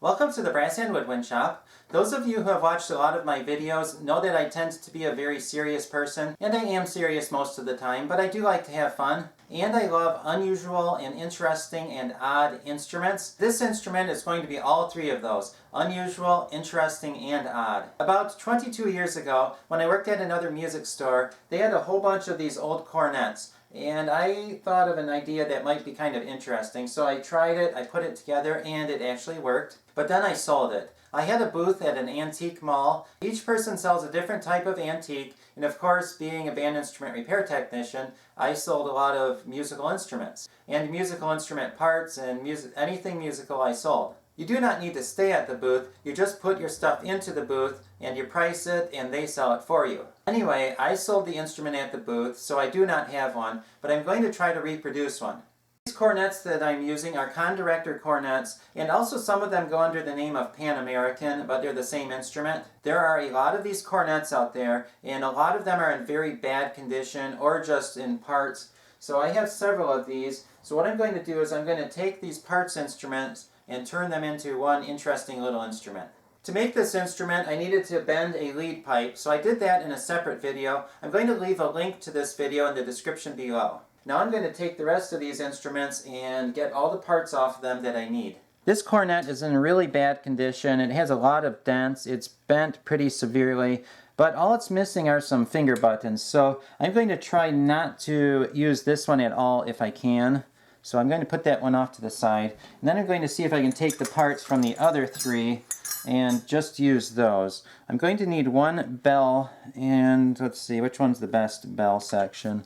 Welcome to the Brass and Woodwind Shop. Those of you who have watched a lot of my videos know that I tend to be a very serious person, and I am serious most of the time, but I do like to have fun. And I love unusual and interesting and odd instruments. This instrument is going to be all three of those: unusual, interesting, and odd. About 22 years ago, when I worked at another music store, they had a whole bunch of these old cornets. And I thought of an idea that might be kind of interesting, so I tried it, I put it together, and it actually worked. But then I sold it. I had a booth at an antique mall. Each person sells a different type of antique, and of course, being a band instrument repair technician, I sold a lot of musical instruments. And musical instrument parts and anything musical I sold. You do not need to stay at the booth, you just put your stuff into the booth and you price it and they sell it for you. Anyway, I sold the instrument at the booth, so I do not have one, but I'm going to try to reproduce one. These cornets that I'm using are Conn Director cornets, and also some of them go under the name of Pan American, but they're the same instrument. There are a lot of these cornets out there, and a lot of them are in very bad condition or just in parts. So I have several of these. So what I'm going to do is I'm going to take these parts instruments and turn them into one interesting little instrument. To make this instrument, I needed to bend a lead pipe, so I did that in a separate video. I'm going to leave a link to this video in the description below. Now I'm going to take the rest of these instruments and get all the parts off of them that I need. This cornet is in really bad condition. It has a lot of dents. It's bent pretty severely, but all it's missing are some finger buttons. So I'm going to try not to use this one at all if I can. So I'm going to put that one off to the side, and then I'm going to see if I can take the parts from the other three and just use those. I'm going to need one bell, and let's see, which one's the best bell section?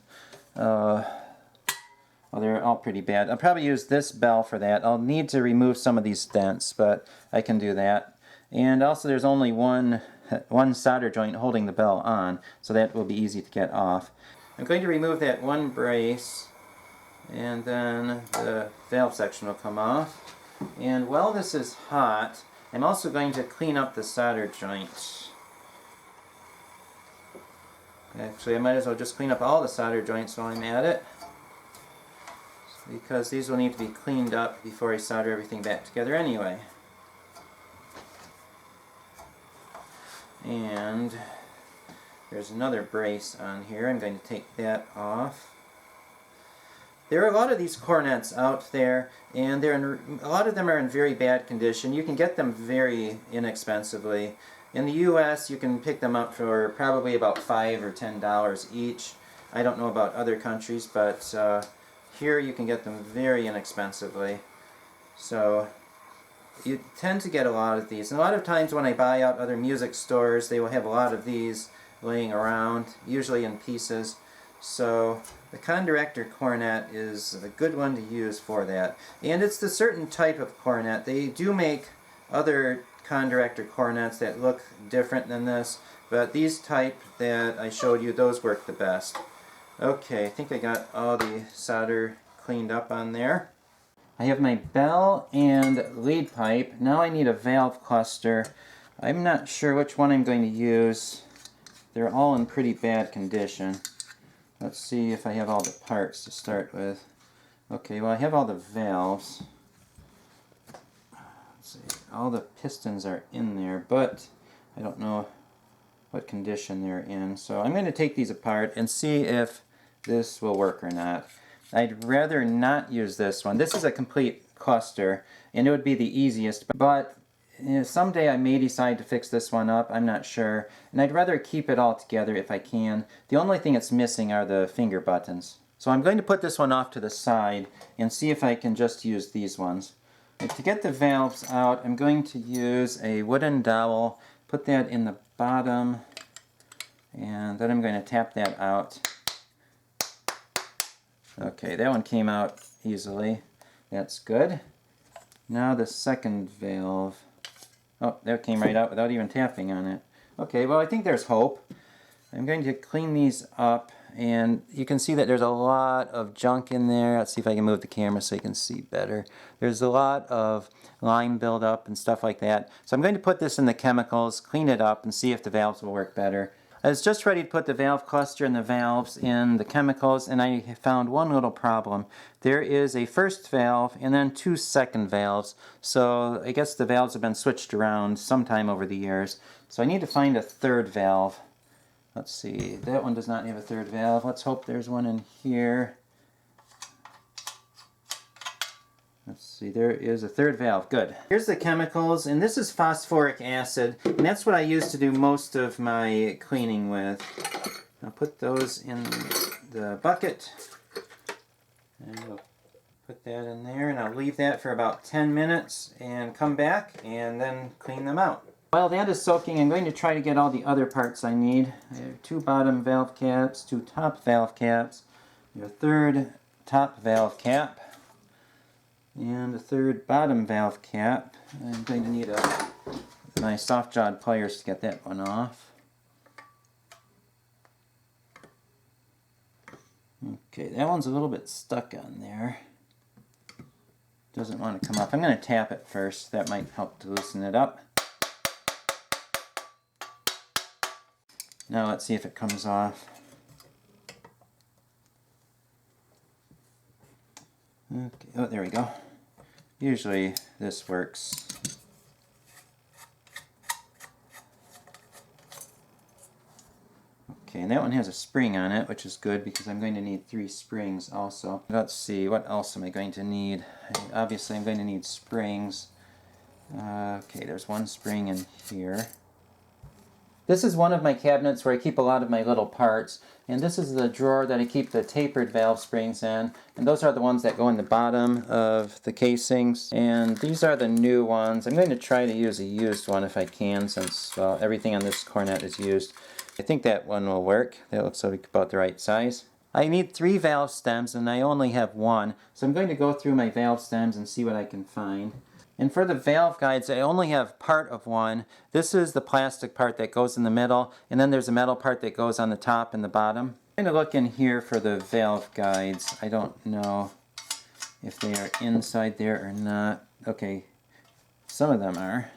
Well, they're all pretty bad. I'll probably use this bell for that. I'll need to remove some of these dents, but I can do that. And also there's only one solder joint holding the bell on, so that will be easy to get off. I'm going to remove that one brace, and then the valve section will come off. And while this is hot, I'm also going to clean up the solder joints. Actually, I might as well just clean up all the solder joints while I'm at it, because these will need to be cleaned up before I solder everything back together anyway. And there's another brace on here. I'm going to take that off. There are a lot of these cornets out there, and a lot of them are in very bad condition. You can get them very inexpensively. In the US, you can pick them up for probably about $5 or $10 each. I don't know about other countries, but here you can get them very inexpensively. So you tend to get a lot of these. And a lot of times when I buy out other music stores, they will have a lot of these laying around, usually in pieces. So the Conn Director cornet is a good one to use for that. And it's the certain type of cornet. They do make other Conn Director cornets that look different than this, but these type that I showed you, those work the best. Okay, I think I got all the solder cleaned up on there. I have my bell and lead pipe. Now I need a valve cluster. I'm not sure which one I'm going to use. They're all in pretty bad condition. Let's see if I have all the parts to start with. Okay, well I have all the valves. Let's see, all the pistons are in there, but I don't know what condition they're in. So I'm going to take these apart and see if this will work or not. I'd rather not use this one. This is a complete cluster, and it would be the easiest, but someday I may decide to fix this one up. I'm not sure, and I'd rather keep it all together if I can. The only thing it's missing are the finger buttons. So I'm going to put this one off to the side and see if I can just use these ones. And to get the valves out, I'm going to use a wooden dowel, put that in the bottom, and then I'm going to tap that out. Okay, that one came out easily. That's good. Now the second valve. Oh, that came right out without even tapping on it. Okay, well I think there's hope. I'm going to clean these up, and you can see that there's a lot of junk in there. Let's see if I can move the camera so you can see better. There's a lot of lime buildup and stuff like that. So I'm going to put this in the chemicals, clean it up, and see if the valves will work better. I was just ready to put the valve cluster and the valves in the chemicals, and I found one little problem. There is a first valve and then 2 second valves, so I guess the valves have been switched around sometime over the years. So I need to find a third valve. Let's see, that one does not have a third valve. Let's hope there's one in here. Let's see, there is a third valve. Good. Here's the chemicals, and this is phosphoric acid, and that's what I use to do most of my cleaning with. I'll put those in the bucket, and we'll put that in there, and I'll leave that for about 10 minutes and come back and then clean them out. While that is soaking, I'm going to try to get all the other parts I need. I have 2 bottom valve caps, 2 top valve caps, a third top valve cap, and a third bottom valve cap. I'm going to need my soft jawed pliers to get that one off. Okay, that one's a little bit stuck on there. Doesn't want to come up. I'm going to tap it first. That might help to loosen it up. Now let's see if it comes off. Okay, oh, there we go. Usually this works. Okay, and that one has a spring on it, which is good because I'm going to need 3 springs also. Let's see, what else am I going to need? Obviously I'm going to need springs. Okay, there's 1 spring in here. This is one of my cabinets where I keep a lot of my little parts, and this is the drawer that I keep the tapered valve springs in, and those are the ones that go in the bottom of the casings, and these are the new ones. I'm going to try to use a used one if I can, since everything on this cornet is used. I think that one will work. That looks like about the right size. I need 3 valve stems, and I only have 1, so I'm going to go through my valve stems and see what I can find. And for the valve guides, I only have part of one. This is the plastic part that goes in the middle, and then there's a metal part that goes on the top and the bottom. I'm going to look in here for the valve guides. I don't know if they are inside there or not. Okay, some of them are.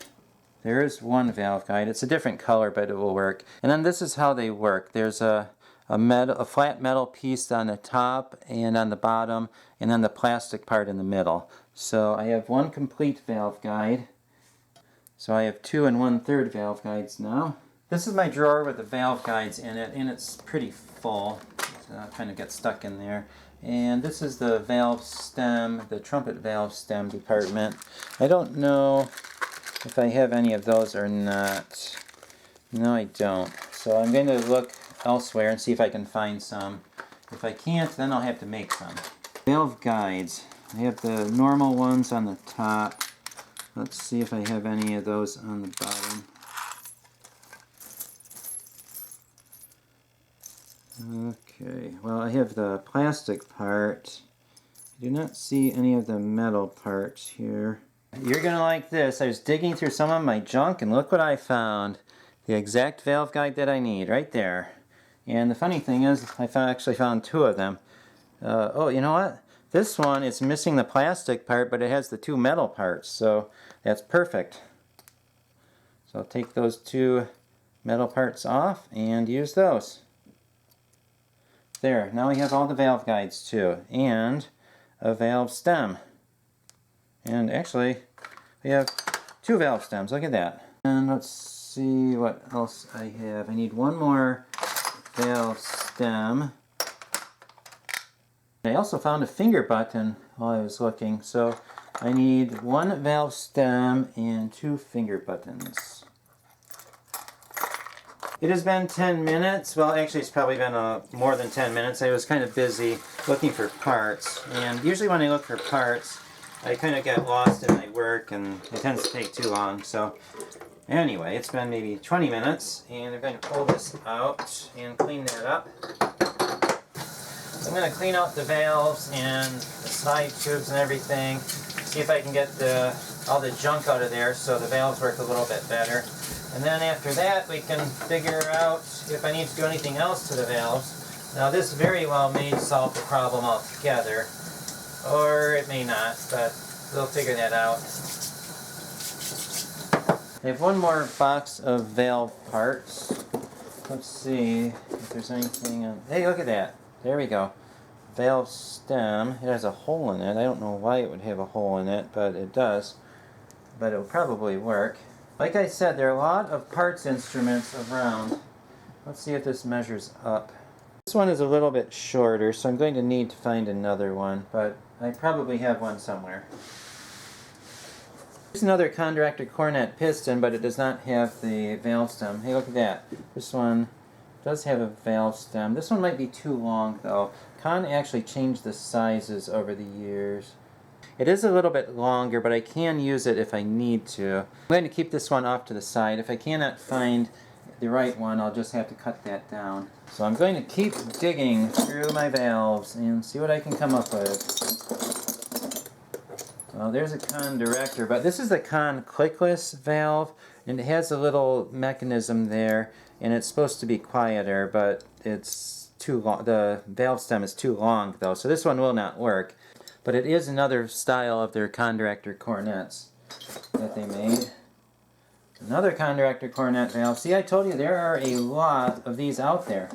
There is one valve guide. It's a different color, but it will work. And then this is how they work. There's a flat metal piece on the top and on the bottom, and then the plastic part in the middle. So I have 1 complete valve guide. So I have 2 1/3 valve guides now. This is my drawer with the valve guides in it, and it's pretty full. It kind of gets stuck in there. And this is the valve stem, the trumpet valve stem department. I don't know if I have any of those or not. No, I don't. So I'm going to look elsewhere and see if I can find some. If I can't, then I'll have to make some. Valve guides. I have the normal ones on the top. Let's see if I have any of those on the bottom. Okay, well I have the plastic part. I do not see any of the metal parts here. You're going to like this. I was digging through some of my junk and look what I found. The exact valve guide that I need, right there. And the funny thing is, I actually found 2 of them. Oh, you know what? This one is missing the plastic part, but it has the 2 metal parts, so that's perfect. So I'll take those 2 metal parts off and use those. There, now we have all the valve guides too, and a valve stem. And actually, we have 2 valve stems, look at that. And let's see what else I have. I need 1 more valve stem. I also found a finger button while I was looking, so I need 1 valve stem and 2 finger buttons. It has been 10 minutes. Well, actually it's probably been more than 10 minutes. I was kind of busy looking for parts, and usually when I look for parts I kind of get lost in my work and it tends to take too long. So anyway, it's been maybe 20 minutes, and I'm going to pull this out and clean that up. I'm going to clean out the valves and the side tubes and everything, see if I can get all the junk out of there so the valves work a little bit better. And then after that we can figure out if I need to do anything else to the valves. Now this very well may solve the problem altogether, or it may not, but we'll figure that out. I have 1 more box of valve parts. Let's see if there's anything on... Hey, look at that. There we go. Valve stem. It has a hole in it. I don't know why it would have a hole in it, but it does. But it'll probably work. Like I said, there are a lot of parts instruments around. Let's see if this measures up. This one is a little bit shorter, so I'm going to need to find another one, but I probably have one somewhere. Here's another Conn Director cornet piston, but it does not have the valve stem. Hey, look at that. This one does have a valve stem. This one might be too long, though. Conn actually changed the sizes over the years. It is a little bit longer, but I can use it if I need to. I'm going to keep this one off to the side. If I cannot find the right one, I'll just have to cut that down. So I'm going to keep digging through my valves and see what I can come up with. Well, there's a Conn Director, but this is the Conn clickless valve, and it has a little mechanism there, and it's supposed to be quieter, but it's too long. The valve stem is too long, though, so this one will not work. But it is another style of their Conn Director cornets that they made. Another Conn Director cornet valve. See, I told you there are a lot of these out there.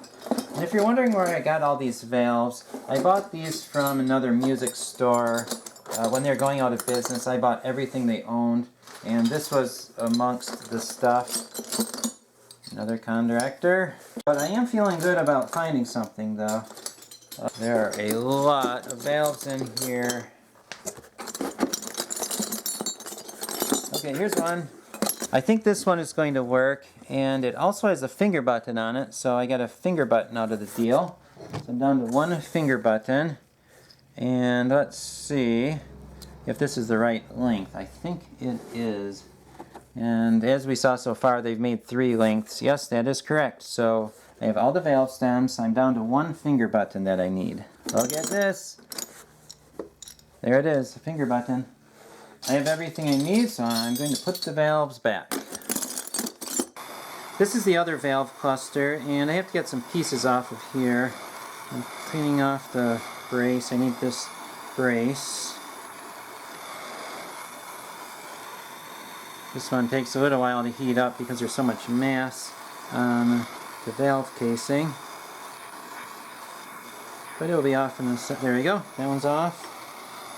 And if you're wondering where I got all these valves, I bought these from another music store. When they were going out of business, I bought everything they owned, and this was amongst the stuff. Another Conn Director. But I am feeling good about finding something, though. There are a lot of valves in here. Okay, here's one. I think this one is going to work, and it also has a finger button on it, so I got a finger button out of the deal. So I'm down to one finger button. And let's see if this is the right length. I think it is. And as we saw so far, they've made 3 lengths. Yes, that is correct. So I have all the valve stems. I'm down to one finger button that I need. Look at this. There it is, a finger button. I have everything I need, so I'm going to put the valves back. This is the other valve cluster, and I have to get some pieces off of here. I'm cleaning off the brace. I need this brace. This one takes a little while to heat up because there's so much mass on the valve casing. But it'll be off in a sec. There we go. That one's off.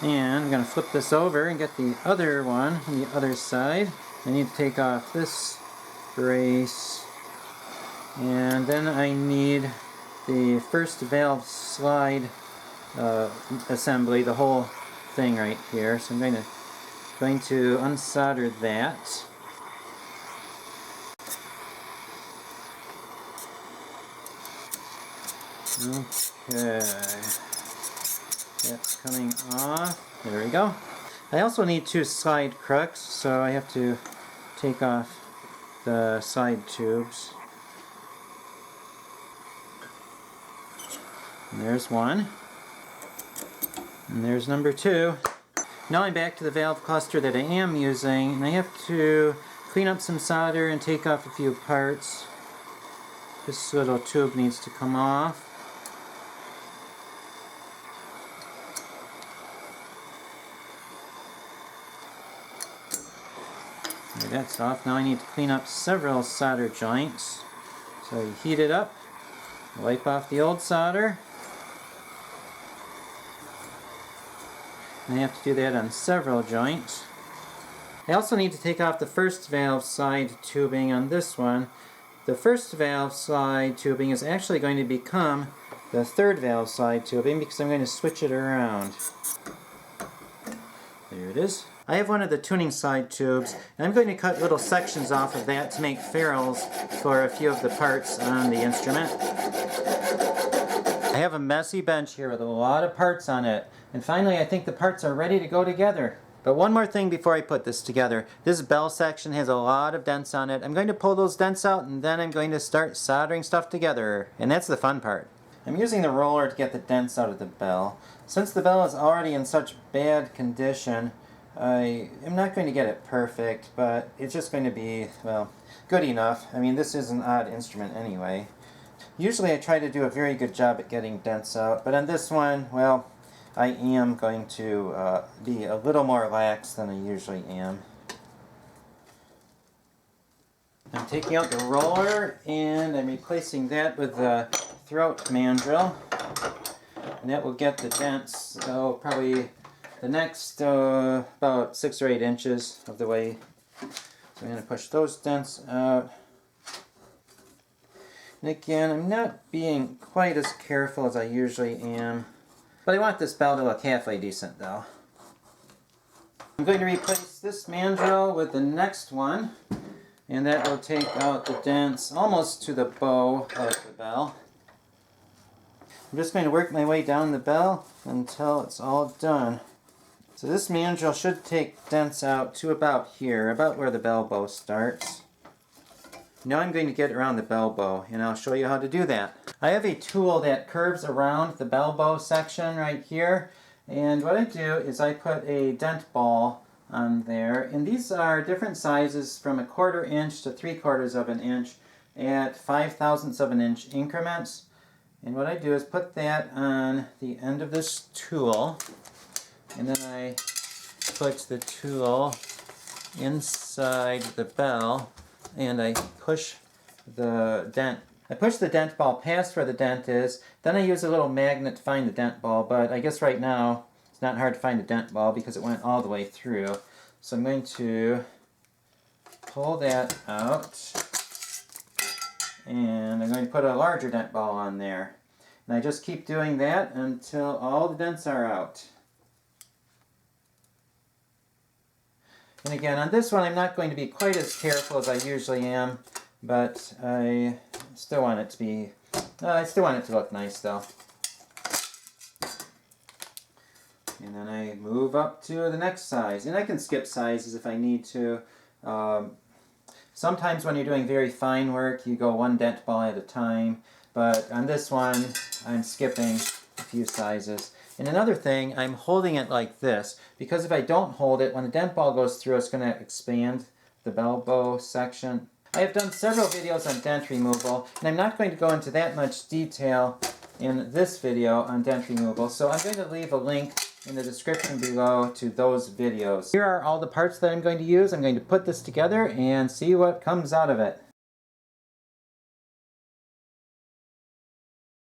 And I'm going to flip this over and get the other one on the other side. I need to take off this brace. And then I need the first valve slide assembly, the whole thing right here. So I'm going to unsolder that. Okay, that's coming off. There we go. I also need 2 slide crooks, so I have to take off the side tubes. And there's one. And there's number 2. Now I'm back to the valve cluster that I am using, and I have to clean up some solder and take off a few parts. This little tube needs to come off. Okay, that's off. Now I need to clean up several solder joints. So you heat it up, wipe off the old solder. And I have to do that on several joints. I also need to take off the first valve slide tubing on this one. The first valve slide tubing is actually going to become the third valve slide tubing because I'm going to switch it around. There it is. I have one of the tuning side tubes, and I'm going to cut little sections off of that to make ferrules for a few of the parts on the instrument. I have a messy bench here with a lot of parts on it, and finally I think the parts are ready to go together. But one more thing before I put this together. This bell section has a lot of dents on it. I'm going to pull those dents out, and then I'm going to start soldering stuff together, and that's the fun part. I'm using the roller to get the dents out of the bell. Since the bell is already in such bad condition, I am not going to get it perfect, but it's just going to be, well, good enough. I mean, this is an odd instrument anyway. Usually I try to do a very good job at getting dents out, but on this one, well, I am going to be a little more lax than I usually am. I'm taking out the roller and I'm replacing that with the throat mandrel. And that will get the dents, probably the next about 6 or 8 inches of the way. So I'm going to push those dents out. And again, I'm not being quite as careful as I usually am. But I want this bell to look halfway decent though. I'm going to replace this mandrel with the next one. And that will take out the dents almost to the bow of the bell. I'm just going to work my way down the bell until it's all done. So this mandrel should take dents out to about here, about where the bell bow starts. Now I'm going to get around the bell bow, and I'll show you how to do that. I have a tool that curves around the bell bow section right here, and what I do is I put a dent ball on there, and these are different sizes from 1/4 inch to 3/4 of an inch at 5/1000ths of an inch increments. And what I do is put that on the end of this tool, and then I put the tool inside the bell and I push the dent. I push the dent ball past where the dent is, then I use a little magnet to find the dent ball, but I guess right now it's not hard to find the dent ball because it went all the way through. So I'm going to pull that out and I'm going to put a larger dent ball on there. And I just keep doing that until all the dents are out. And again, on this one I'm not going to be quite as careful as I usually am, but I still want it to be, I still want it to look nice though. And then I move up to the next size. And I can skip sizes if I need to. Sometimes when you're doing very fine work, you go one dent ball at a time. But on this one, I'm skipping a few sizes. And another thing, I'm holding it like this, because if I don't hold it, when the dent ball goes through, it's going to expand the bell bow section. I have done several videos on dent removal, and I'm not going to go into that much detail in this video on dent removal, so I'm going to leave a link in the description below to those videos. Here are all the parts that I'm going to use. I'm going to put this together and see what comes out of it.